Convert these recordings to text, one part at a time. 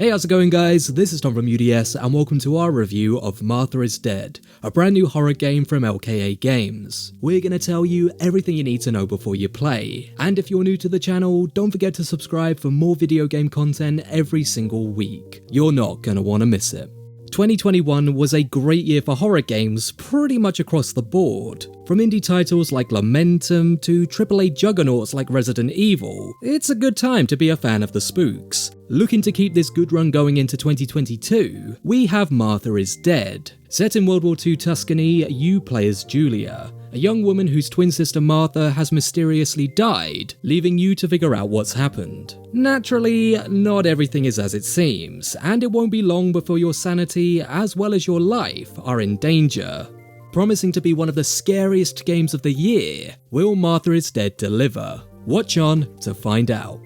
Hey, how's it going guys? This is Tom from UDS and welcome to our review of Martha is Dead, a brand new horror game from LKA Games. We're gonna tell you everything you need to know before you play. And if you're new to the channel, don't forget to subscribe for more video game content every single week. You're not gonna wanna miss it. 2021 was a great year for horror games pretty much across the board. From indie titles like Lamentum to AAA juggernauts like Resident Evil, it's a good time to be a fan of the spooks. Looking to keep this good run going into 2022, we have Martha is Dead. Set in WW2 Tuscany, you play as Julia, a young woman whose twin sister Martha has mysteriously died, leaving you to figure out what's happened. Naturally, not everything is as it seems, and it won't be long before your sanity as well as your life are in danger. Promising to be one of the scariest games of the year, will Martha is Dead deliver? Watch on to find out.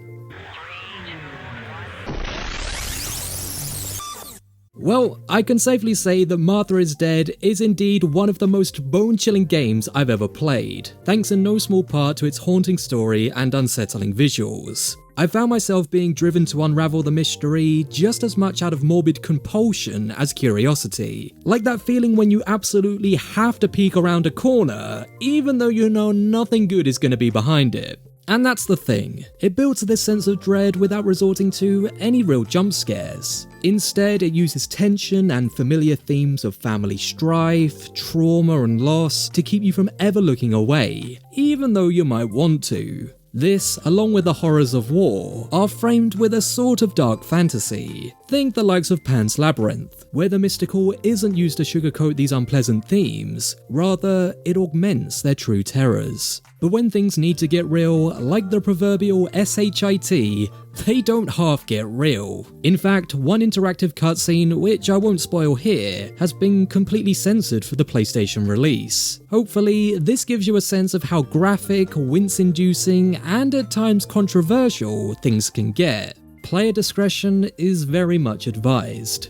Well, I can safely say that Martha is Dead is indeed one of the most bone-chilling games I've ever played, thanks in no small part to its haunting story and unsettling visuals. I found myself being driven to unravel the mystery just as much out of morbid compulsion as curiosity. Like that feeling when you absolutely have to peek around a corner, even though you know nothing good is going to be behind it. And that's the thing, it builds this sense of dread without resorting to any real jump scares. Instead, it uses tension and familiar themes of family strife, trauma and loss to keep you from ever looking away, even though you might want to. This, along with the horrors of war, are framed with a sort of dark fantasy. Think the likes of Pan's Labyrinth, where the mystical isn't used to sugarcoat these unpleasant themes, rather it augments their true terrors. But when things need to get real, like the proverbial SHIT, they don't half get real. In fact, one interactive cutscene, which I won't spoil here, has been completely censored for the PlayStation release. Hopefully, this gives you a sense of how graphic, wince-inducing, and at times controversial things can get. Player discretion is very much advised.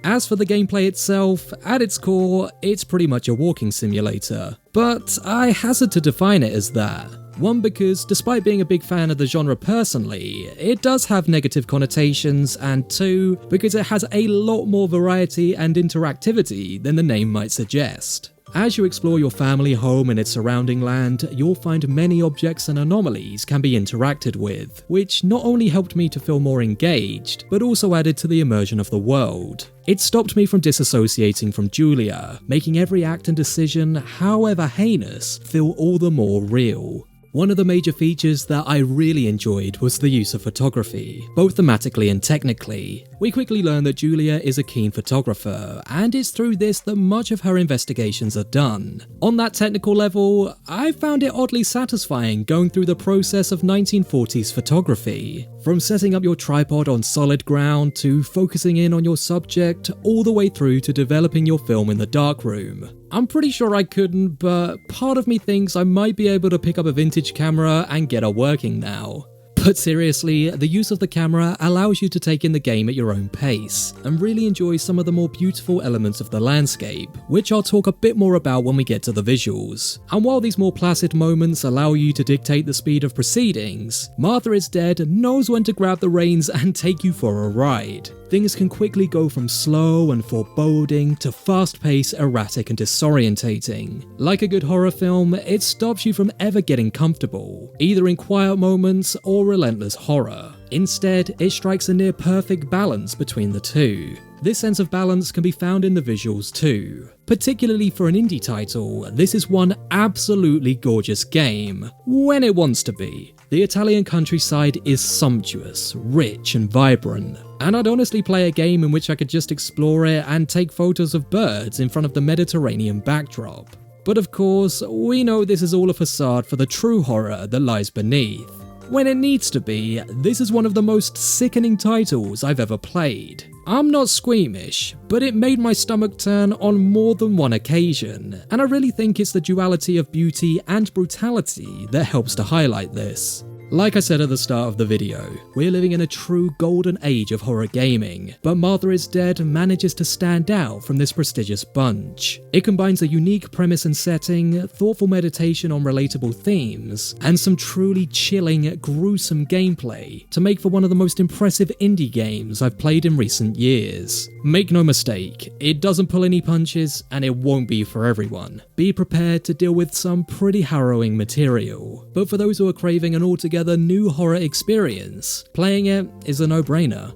As for the gameplay itself, at its core, it's pretty much a walking simulator. But I hazard to define it as that. One, because despite being a big fan of the genre personally, it does have negative connotations, and two, because it has a lot more variety and interactivity than the name might suggest. As you explore your family home and its surrounding land, you'll find many objects and anomalies can be interacted with, which not only helped me to feel more engaged, but also added to the immersion of the world. It stopped me from disassociating from Julia, making every act and decision, however heinous, feel all the more real. One of the major features that I really enjoyed was the use of photography, both thematically and technically. We quickly learn that Julia is a keen photographer, and it's through this that much of her investigations are done. On that technical level, I found it oddly satisfying going through the process of 1940s photography. From setting up your tripod on solid ground, to focusing in on your subject, all the way through to developing your film in the darkroom. I'm pretty sure I couldn't, but part of me thinks I might be able to pick up a vintage camera and get her working now. But seriously, the use of the camera allows you to take in the game at your own pace, and really enjoy some of the more beautiful elements of the landscape, which I'll talk a bit more about when we get to the visuals. And while these more placid moments allow you to dictate the speed of proceedings, Martha is Dead knows when to grab the reins and take you for a ride. Things can quickly go from slow and foreboding to fast-paced, erratic and disorientating. Like a good horror film, it stops you from ever getting comfortable, either in quiet moments or relentless horror. Instead, it strikes a near-perfect balance between the two. This sense of balance can be found in the visuals too. Particularly for an indie title, this is one absolutely gorgeous game, when it wants to be. The Italian countryside is sumptuous, rich and vibrant, and I'd honestly play a game in which I could just explore it and take photos of birds in front of the Mediterranean backdrop. But of course, we know this is all a facade for the true horror that lies beneath. When it needs to be, this is one of the most sickening titles I've ever played. I'm not squeamish, but it made my stomach turn on more than one occasion, and I really think it's the duality of beauty and brutality that helps to highlight this. Like I said at the start of the video, we're living in a true golden age of horror gaming, but Martha is Dead manages to stand out from this prestigious bunch. It combines a unique premise and setting, thoughtful meditation on relatable themes, and some truly chilling, gruesome gameplay to make for one of the most impressive indie games I've played in recent years. Make no mistake, it doesn't pull any punches, and it won't be for everyone. Be prepared to deal with some pretty harrowing material, but for those who are craving an altogether new horror experience, playing it is a no-brainer.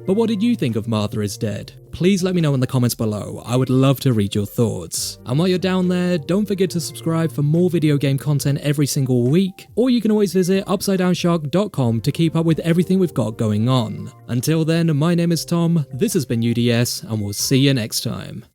But what did you think of Martha is Dead? Please let me know in the comments below, I would love to read your thoughts. And while you're down there, don't forget to subscribe for more video game content every single week, or you can always visit upsidedownshark.com to keep up with everything we've got going on. Until then, my name is Tom, this has been UDS, and we'll see you next time.